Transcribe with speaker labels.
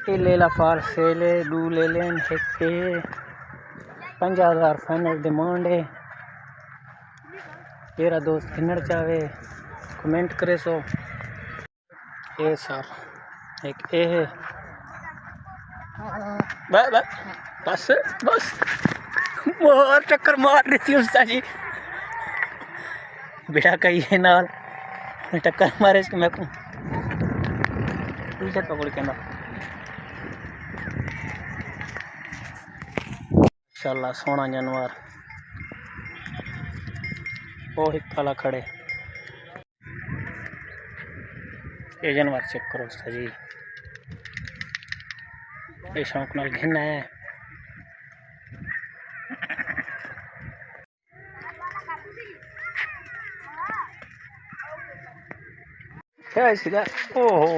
Speaker 1: ये ले ला फार सेले दू ले लेन एक 50,000 फाइनल डिमांड है। मेरा दोस्त खिन्नड़ चाहे कमेंट करे सो। ये सर एक ए है बस बस और टक्कर मार रही थी उसका जी बेटा कही है नाल टक्कर मारे इसके मैं पीछे पकड़ के ना इंशाल्लाह सोना जानवर वो एक काला खड़े ये जानवर चेक करो उसका जी ये शौक नाल घिन है। क्या है सीधा ओहो